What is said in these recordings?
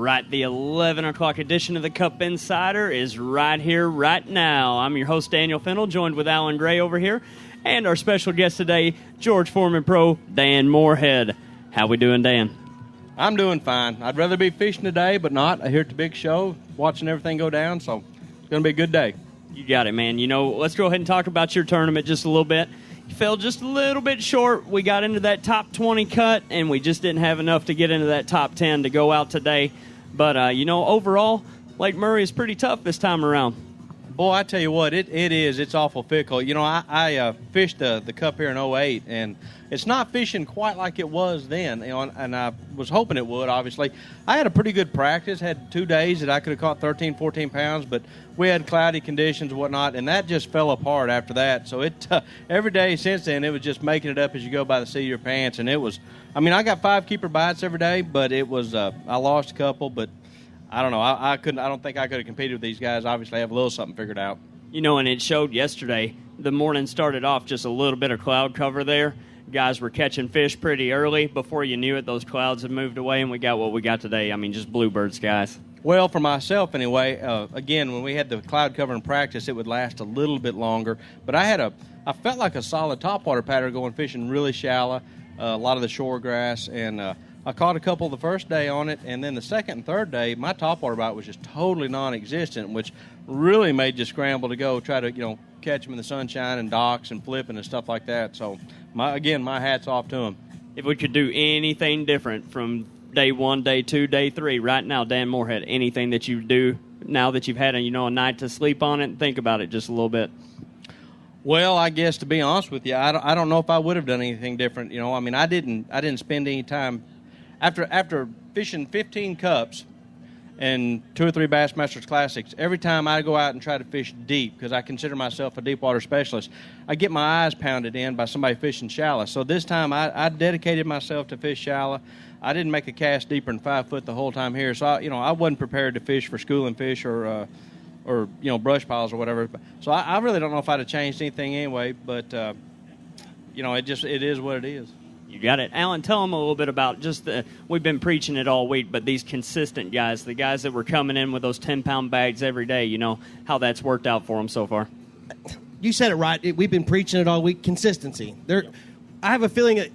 right, the 11 o'clock edition of the Cup Insider is right here, right now. I'm your host, Daniel Fennel, joined with Alan Gray over here, and our special guest today, George Foreman Pro, Dan Moorhead. How we doing, Dan? I'm doing fine. I'd rather be fishing today, but not. I hear at the big show, watching everything go down, so it's going to be a good day. You got it, man. You know, let's go ahead and talk about your tournament just a little bit. You fell just a little bit short. We got into that top 20 cut, and we just didn't have enough to get into that top 10 to go out today. But, overall, Lake Murray is pretty tough this time around. Boy, I tell you what, it is. It's awful fickle. You know, I fished the Cup here in 2008, and it's not fishing quite like it was then, and I was hoping it would, obviously. I had a pretty good practice, had 2 days that I could have caught 13, 14 pounds, but we had cloudy conditions and whatnot, and that just fell apart after that. So every day since then, it was just making it up as you go by the seat of your pants, and it was, I got 5 keeper bites every day, but it was, I lost a couple, but I don't know. I don't think I could have competed with these guys. Obviously, I have a little something figured out. You know, and it showed yesterday. The morning started off just a little bit of cloud cover there. Guys were catching fish pretty early. Before you knew it, those clouds had moved away, and we got what we got today. Just bluebird skies. Well, for myself anyway, again, when we had the cloud cover in practice, it would last a little bit longer. But I felt like a solid topwater pattern going fishing really shallow, a lot of the shore grass, and I caught a couple the first day on it, and then the second and third day, my topwater bite was just totally non-existent, which really made you scramble to go try to, catch them in the sunshine and docks and flipping and stuff like that. So, my hat's off to them. If we could do anything different from day 1, day 2, day 3, right now, Dan Moorhead, anything that you do now that you've had a night to sleep on it and think about it just a little bit? Well, I guess to be honest with you, I don't know if I would have done anything different. I didn't spend any time after fishing 15 cups and 2 or 3 Bassmasters Classics. Every time I go out and try to fish deep, because I consider myself a deep water specialist, I get my eyes pounded in by somebody fishing shallow. So this time I dedicated myself to fish shallow. I didn't make a cast deeper than 5 foot the whole time here. So I wasn't prepared to fish for schooling fish or brush piles or whatever. So I really don't know if I'd have changed anything anyway. But it is what it is. You got it. Alan, tell them a little bit about we've been preaching it all week, but these consistent guys, the guys that were coming in with those 10-pound bags every day, how that's worked out for them so far. You said it right. We've been preaching it all week, consistency. I have a feeling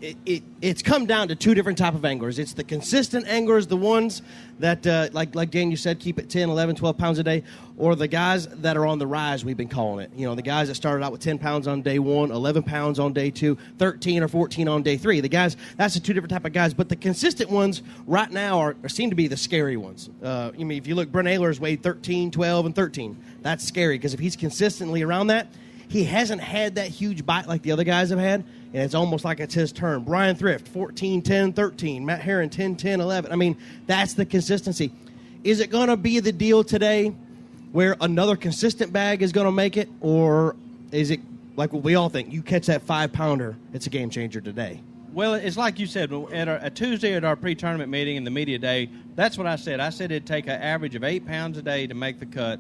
it's come down to 2 different type of anglers. It's the consistent anglers, the ones that, like Dan, you said, keep it 10, 11, 12 pounds a day, or the guys that are on the rise, we've been calling it. The guys that started out with 10 pounds on day 1, 11 pounds on day 2, 13 or 14 on day 3. The guys, that's the 2 different type of guys. But the consistent ones right now seem to be the scary ones. If you look, Brent Ehlers weighed 13, 12, and 13. That's scary because if he's consistently around that, he hasn't had that huge bite like the other guys have had, and it's almost like it's his turn. Brian Thrift, 14, 10, 13. Matt Herron, 10, 10, 11. That's the consistency. Is it going to be the deal today where another consistent bag is going to make it, or is it like what we all think? You catch that 5-pounder, it's a game changer today. Well, it's like you said, at Tuesday at our pre-tournament meeting and the media day, that's what I said. I said it'd take an average of 8 pounds a day to make the cut.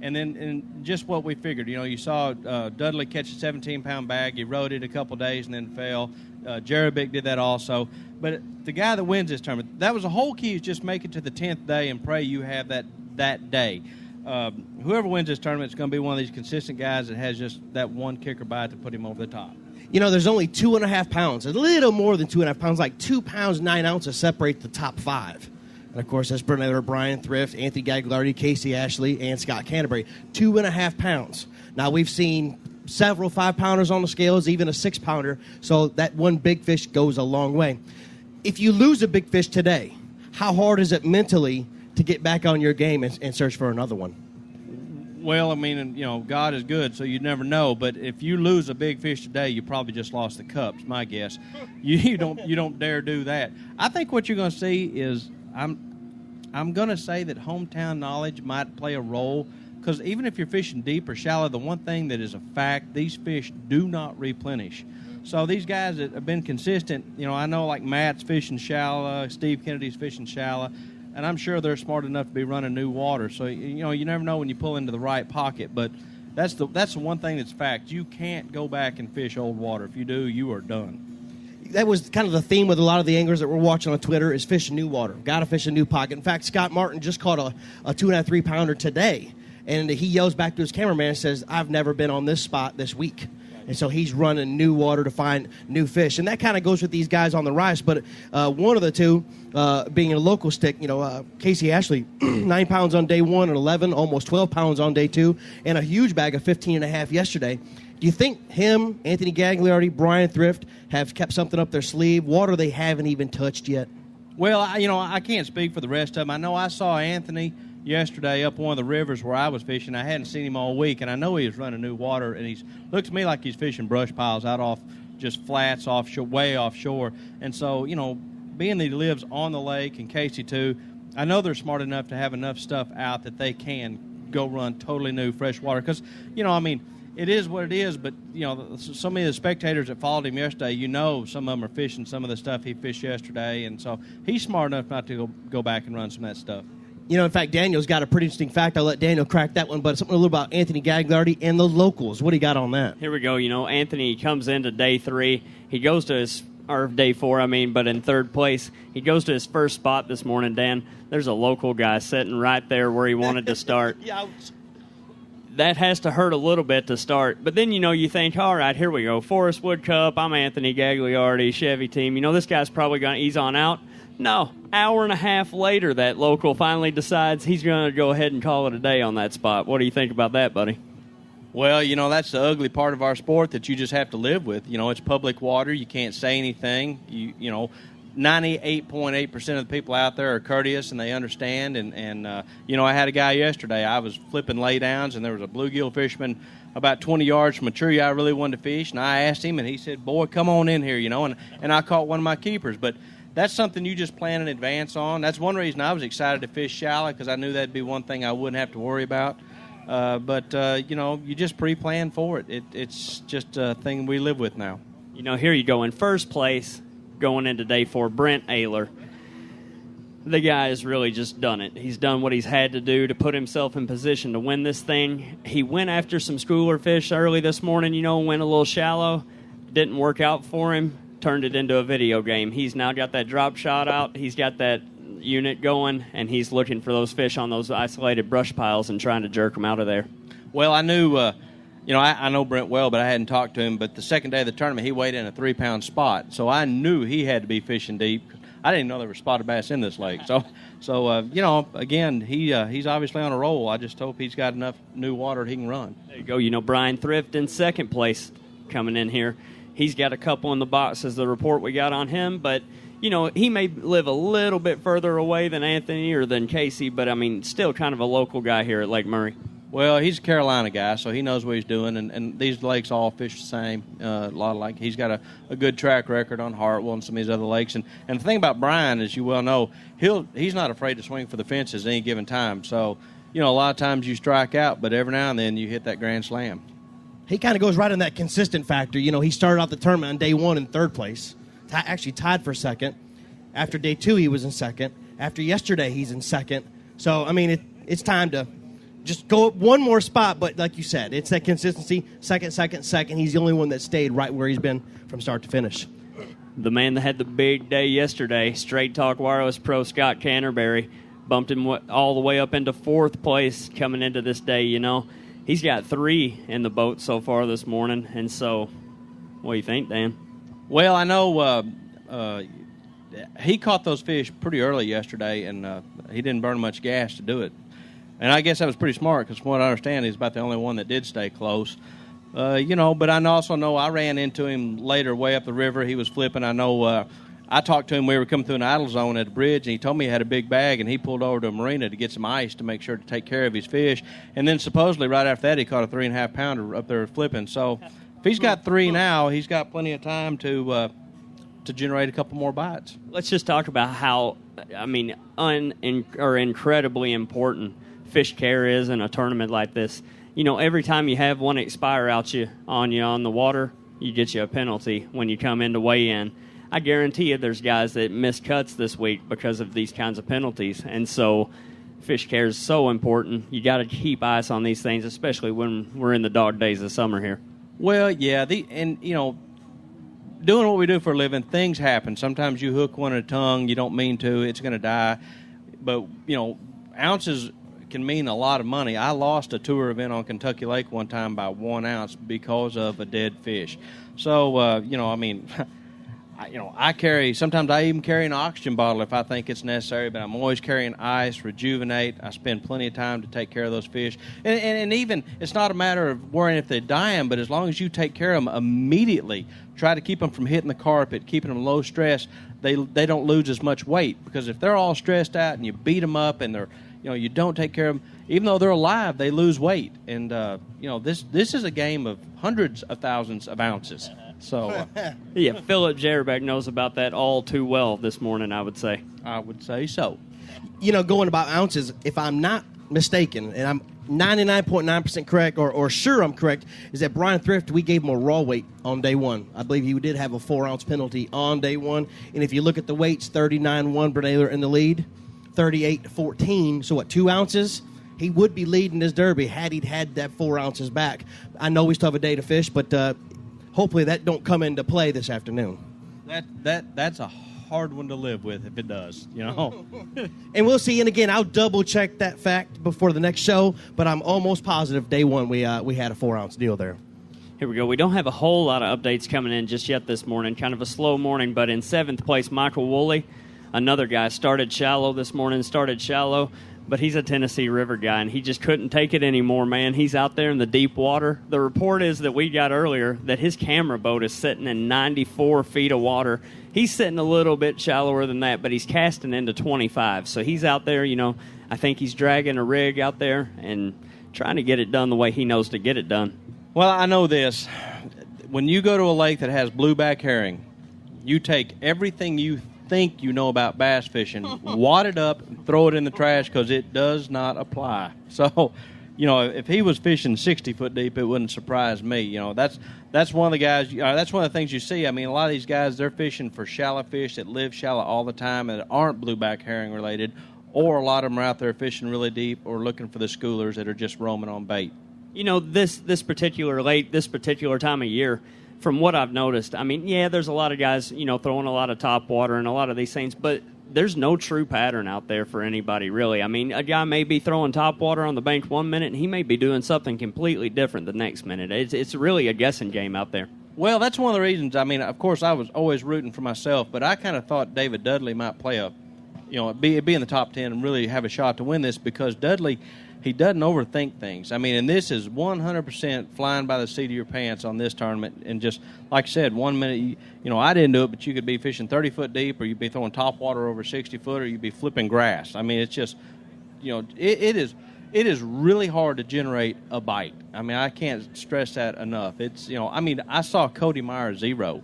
And then just what we figured, you saw Dudley catch a 17-pound bag. He rode it a couple days and then fell. Jerebic did that also. But the guy that wins this tournament, that was the whole key, is just make it to the 10th day and pray you have that day. Whoever wins this tournament is going to be one of these consistent guys that has just that one kicker bite to put him over the top. There's only 2.5 pounds, a little more than 2.5 pounds, like 2 pounds, 9 ounces separate the top 5. And, of course, that's Brent Ehlers, Brian Thrift, Anthony Gagliardi, Casey Ashley, and Scott Canterbury. 2.5 pounds. Now, we've seen several 5-pounders on the scales, even a 6-pounder, so that one big fish goes a long way. If you lose a big fish today, how hard is it mentally to get back on your game and search for another one? Well, God is good, so you never know. But if you lose a big fish today, you probably just lost the cups, my guess. You don't dare do that. I think what you're going to see is I'm going to say that hometown knowledge might play a role, because even if you're fishing deep or shallow, the one thing that is a fact, these fish do not replenish. So these guys that have been consistent, I know like Matt's fishing shallow, Steve Kennedy's fishing shallow, and I'm sure they're smart enough to be running new water. So, you never know when you pull into the right pocket, but that's the one thing that's fact. You can't go back and fish old water. If you do, you are done. that was kind of the theme with a lot of the anglers that we're watching on Twitter is fish new water. Got to fish a new pocket. In fact, Scott Martin just caught a 2.5, 3 pounder today, and he yells back to his cameraman and says, "I've never been on this spot this week." And so he's running new water to find new fish. And that kind of goes with these guys on the rice. But one of the two, being a local stick, Casey Ashley, 9 pounds on day 1 and 11, almost 12 pounds on day 2, and a huge bag of 15.5 yesterday. Do you think him, Anthony Gagliardi, Brian Thrift have kept something up their sleeve? Water they haven't even touched yet? Well, I can't speak for the rest of them. I know I saw Anthony yesterday up one of the rivers where I was fishing. I hadn't seen him all week, and I know he was running new water, and he looks to me like he's fishing brush piles out off just flats offshore, way offshore. And so, being that he lives on the lake, and Casey too, I know they're smart enough to have enough stuff out that they can go run totally new fresh water. Because, it is what it is, but, so many of the spectators that followed him yesterday, some of them are fishing some of the stuff he fished yesterday, and so he's smart enough not to go back and run some of that stuff. In fact, Daniel's got a pretty interesting fact. I'll let Daniel crack that one, but something a little about Anthony Gagliardi and the locals. What do you got on that? Here we go. Anthony comes into day 3. He goes to day 4, but in third place. He goes to his first spot this morning, Dan. There's a local guy sitting right there where he wanted to start. Yeah. That has to hurt a little bit to start. But then, you think, all right, here we go. Forrest Wood Cup, I'm Anthony Gagliardi, Chevy team. This guy's probably going to ease on out. No, hour and a half later, that local finally decides he's going to go ahead and call it a day on that spot. What do you think about that, buddy? Well, that's the ugly part of our sport that you just have to live with. It's public water. You can't say anything. 98.8% of the people out there are courteous and they understand. And I had a guy yesterday. I was flipping laydowns, and there was a bluegill fisherman about 20 yards from a tree I really wanted to fish. And I asked him, and he said, "Boy, come on in here," and I caught one of my keepers. But that's something you just plan in advance on. That's one reason I was excited to fish shallow, because I knew that'd be one thing I wouldn't have to worry about. But you just pre-plan for it. It's just a thing we live with now. Here you go. In first place, going into day 4, Brent Ayler. The guy has really just done it. He's done what he's had to do to put himself in position to win this thing. He went after some schooler fish early this morning, went a little shallow. Didn't work out for him. Turned it into a video game. He's now got that drop shot out. He's got that unit going, and he's looking for those fish on those isolated brush piles and trying to jerk them out of there. Well, I knew, I know Brent well, but I hadn't talked to him. But the second day of the tournament, he weighed in a 3-pound spot, so I knew he had to be fishing deep. I didn't know there were spotted bass in this lake. So again, he's obviously on a roll. I just hope he's got enough new water he can run. There you go. Brian Thrift in second place coming in here. He's got a couple in the box as the report we got on him, but, he may live a little bit further away than Anthony or than Casey, but, still kind of a local guy here at Lake Murray. Well, he's a Carolina guy, so he knows what he's doing, and these lakes all fish the same. A lot of he's got a good track record on Hartwell and some of these other lakes. And the thing about Brian, as you well know, he's not afraid to swing for the fences at any given time. So, a lot of times you strike out, but every now and then you hit that grand slam. He kind of goes right in that consistent factor. He started out the tournament on day 1 in third place, actually tied for second. After day 2, he was in second. After yesterday, he's in second. So, it's time to just go up one more spot. But like you said, it's that consistency. Second. He's the only one that stayed right where he's been from start to finish. The man that had the big day yesterday, Straight Talk Wireless Pro Scott Canterbury, bumped him all the way up into 4th place coming into this day, He's got 3 in the boat so far this morning, and so what do you think, Dan? Well, I know he caught those fish pretty early yesterday, and he didn't burn much gas to do it. And I guess that was pretty smart, because from what I understand, he's about the only one that did stay close. But I also know I ran into him later way up the river. He was flipping. I know I talked to him. We were coming through an idle zone at the bridge, and he told me he had a big bag, and he pulled over to a marina to get some ice to make sure to take care of his fish. And then supposedly right after that, he caught a 3.5-pounder up there flipping. So if he's got 3 now, he's got plenty of time to generate a couple more bites. Let's just talk about how, incredibly important fish care is in a tournament like this. Every time you have one expire on the water, you get you a penalty when you come in to weigh in. I guarantee you there's guys that miss cuts this week because of these kinds of penalties. And so fish care is so important. You got to keep ice on these things, especially when we're in the dog days of summer here. Well, yeah, doing what we do for a living, things happen. Sometimes you hook one in a tongue, you don't mean to, it's going to die. But, ounces can mean a lot of money. I lost a tour event on Kentucky Lake one time by 1 ounce because of a dead fish. So, I carry, sometimes I even carry an oxygen bottle if I think it's necessary, but I'm always carrying ice, Rejuvenate. I spend plenty of time to take care of those fish. And even, it's not a matter of worrying if they're dying, but as long as you take care of them immediately, try to keep them from hitting the carpet, keeping them low stress, they don't lose as much weight. Because if they're all stressed out and you beat them up and they're, you don't take care of them, even though they're alive, they lose weight. And, this is a game of hundreds of thousands of ounces. So, yeah, Philip Jerbeck knows about that all too well this morning, I would say. I would say so. Going about ounces, if I'm not mistaken, and I'm 99.9% correct, or sure I'm correct, is that Brian Thrift, we gave him a raw weight on day one. I believe he did have a 4-ounce penalty on day one. And if you look at the weights, 39-1, Bernaler in the lead, 38-14, so 2 ounces? He would be leading this derby had he had that 4 ounces back. I know we still have a day to fish, but hopefully that don't come into play this afternoon. That's a hard one to live with if it does, And we'll see. And again, I'll double check that fact before the next show. But I'm almost positive day one we had a 4-ounce deal there. Here we go. We don't have a whole lot of updates coming in just yet this morning. Kind of a slow morning. But in 7th place, Michael Woolley, another guy, started shallow this morning. But he's a Tennessee River guy, and he just couldn't take it anymore, man. He's out there in the deep water. The report is that we got earlier that his camera boat is sitting in 94 feet of water. He's sitting a little bit shallower than that, but he's casting into 25. So he's out there, I think he's dragging a rig out there and trying to get it done the way he knows to get it done. Well, I know this. When you go to a lake that has blueback herring, you take everything you think you know about bass fishing, wad it up, and throw it in the trash because it does not apply. So, if he was fishing 60 foot deep, it wouldn't surprise me. That's one of the guys. That's one of the things you see. I mean, a lot of these guys, they're fishing for shallow fish that live shallow all the time and that aren't blueback herring related, or a lot of them are out there fishing really deep or looking for the schoolers that are just roaming on bait. This particular lake, this particular time of year, from what I've noticed, I mean, yeah, there's a lot of guys, throwing a lot of top water and a lot of these things, but there's no true pattern out there for anybody, really. I mean, a guy may be throwing top water on the bank 1 minute, and he may be doing something completely different the next minute. It's really a guessing game out there. Well, that's one of the reasons. I mean, of course, I was always rooting for myself, but I kind of thought David Dudley might be in the top 10 and really have a shot to win this because Dudley, he doesn't overthink things. I mean, and this is 100% flying by the seat of your pants on this tournament. And just, like I said, 1 minute, I didn't do it, but you could be fishing 30 foot deep or you'd be throwing top water over 60 foot or you'd be flipping grass. I mean, it's just, it is really hard to generate a bite. I mean, I can't stress that enough. It's, I saw Cody Meyer 0.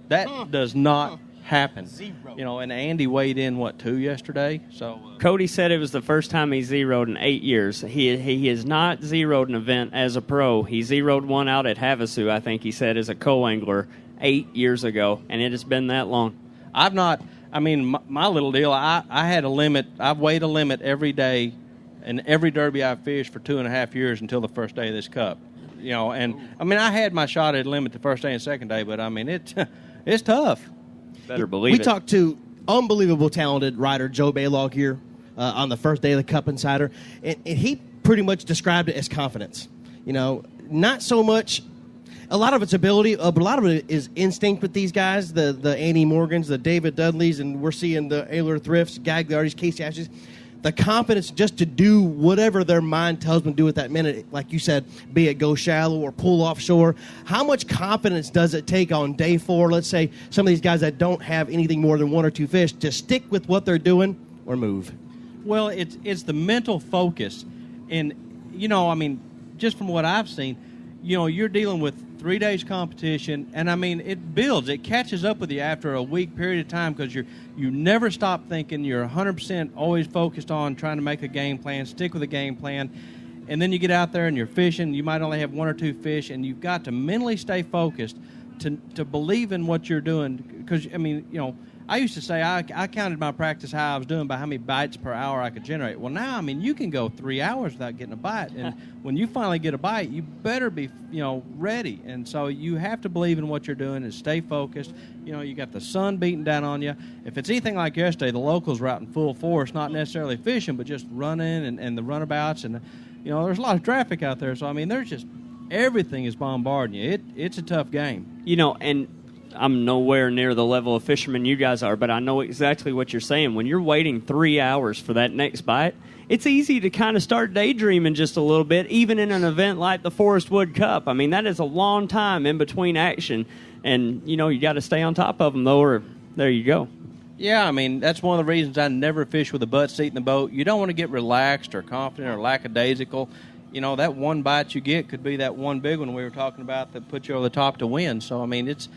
That does not happen. 0. And Andy weighed in, 2 yesterday? So Cody said it was the first time he zeroed in 8 years. He has not zeroed an event as a pro. He zeroed one out at Havasu, I think he said, as a co-angler 8 years ago, and it has been that long. I've not, my little deal, I had a limit. I've weighed a limit every day in every derby I've fished for 2.5 years until the first day of this cup. And I had my shot at a limit the first day and second day, but it's tough. Better believe we it. We talked to unbelievable talented rider Joe Baylog here on the first day of the Cup Insider, and he pretty much described it as confidence. Not so much. A lot of it's ability, but a lot of it is instinct with these guys, the Andy Morgans, the David Dudleys, and we're seeing the Ayler Thrifts, Gagliardis, Casey Ashes. The confidence just to do whatever their mind tells them to do at that minute, like you said, be it go shallow or pull offshore. How much confidence does it take on day 4, let's say, some of these guys that don't have anything more than 1 or 2 fish, to stick with what they're doing or move? Well, it's the mental focus. And, just from what I've seen, you're dealing with 3 days competition, and it builds. It catches up with you after a week period of time because you never stop thinking. You're 100% always focused on trying to make a game plan, stick with a game plan, and then you get out there and you're fishing. You might only have 1 or 2 fish, and you've got to mentally stay focused to believe in what you're doing because, I used to say I counted my practice how I was doing by how many bites per hour I could generate. Well, now, I mean, you can go 3 hours without getting a bite. And when you finally get a bite, you better be, ready. And so you have to believe in what you're doing and stay focused. You got the sun beating down on you. If it's anything like yesterday, the locals were out in full force, not necessarily fishing, but just running and the runabouts. And, there's a lot of traffic out there. So, I mean, there's just everything is bombarding you. It's a tough game. And I'm nowhere near the level of fishermen you guys are, but I know exactly what you're saying. When you're waiting 3 hours for that next bite, it's easy to kind of start daydreaming just a little bit, even in an event like the Forrest Wood Cup. I mean, that is a long time in between action, and, you got to stay on top of them, though, or there you go. Yeah, I mean, that's one of the reasons I never fish with a butt seat in the boat. You don't want to get relaxed or confident or lackadaisical. That one bite you get could be that one big one we were talking about that put you over the top to win. So, I mean, it's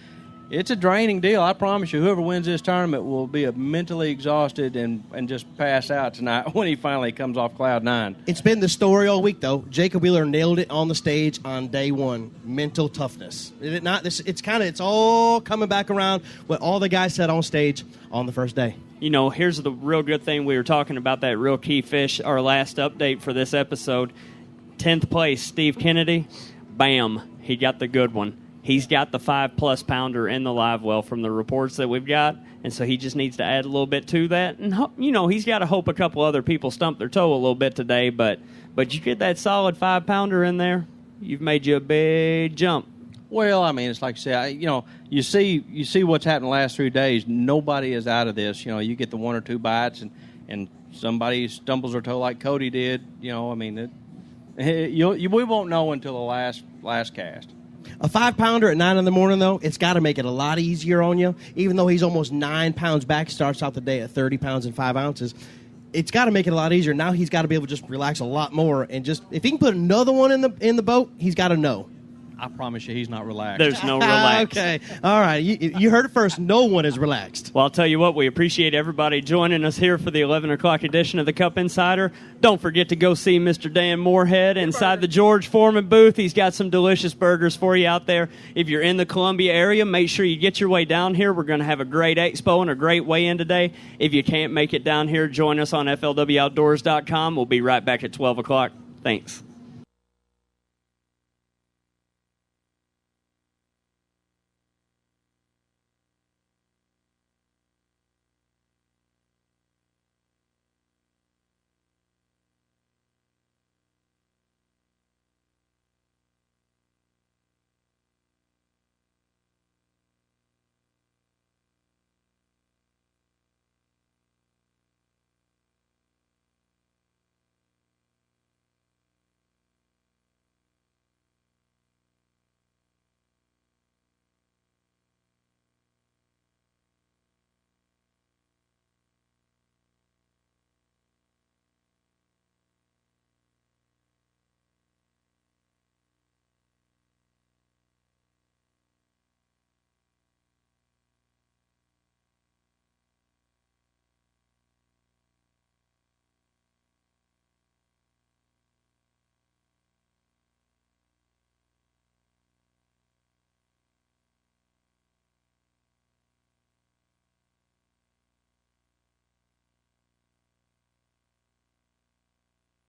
a draining deal. I promise you, whoever wins this tournament will be mentally exhausted and just pass out tonight when he finally comes off cloud nine. It's been the story all week, though. Jacob Wheeler nailed it on the stage on day one. Mental toughness. Is it not? It's all coming back around what all the guys said on stage on the first day. Here's the real good thing. We were talking about that real key fish, our last update for this episode. 10th place, Steve Kennedy. Bam. He got the good one. He's got the 5+ pounder in the live well from the reports that we've got, and so he just needs to add a little bit to that. And he's got to hope a couple other people stump their toe a little bit today. But you get that solid 5 pounder in there, you've made you a big jump. Well, I mean, it's like I say, you see what's happened the last 3 days. Nobody is out of this. You get the 1 or 2 bites, and somebody stumbles their toe like Cody did. We won't know until the last cast. A 5-pounder at 9 in the morning, though, it's got to make it a lot easier on you. Even though he's almost 9 pounds back, starts out the day at 30 pounds and 5 ounces. It's got to make it a lot easier. Now he's got to be able to just relax a lot more. And just if he can put another one in the boat, he's got to know. I promise you he's not relaxed. There's no relax. Okay. All right. You heard it first. No one is relaxed. Well, I'll tell you what, we appreciate everybody joining us here for the 11 o'clock edition of the Cup Insider. Don't forget to go see Mr. Dan Moorhead inside the George Foreman booth. He's got some delicious burgers for you out there. If you're in the Columbia area, make sure you get your way down here. We're going to have a great expo and a great weigh-in today. If you can't make it down here, join us on FLWOutdoors.com. We'll be right back at 12 o'clock. Thanks.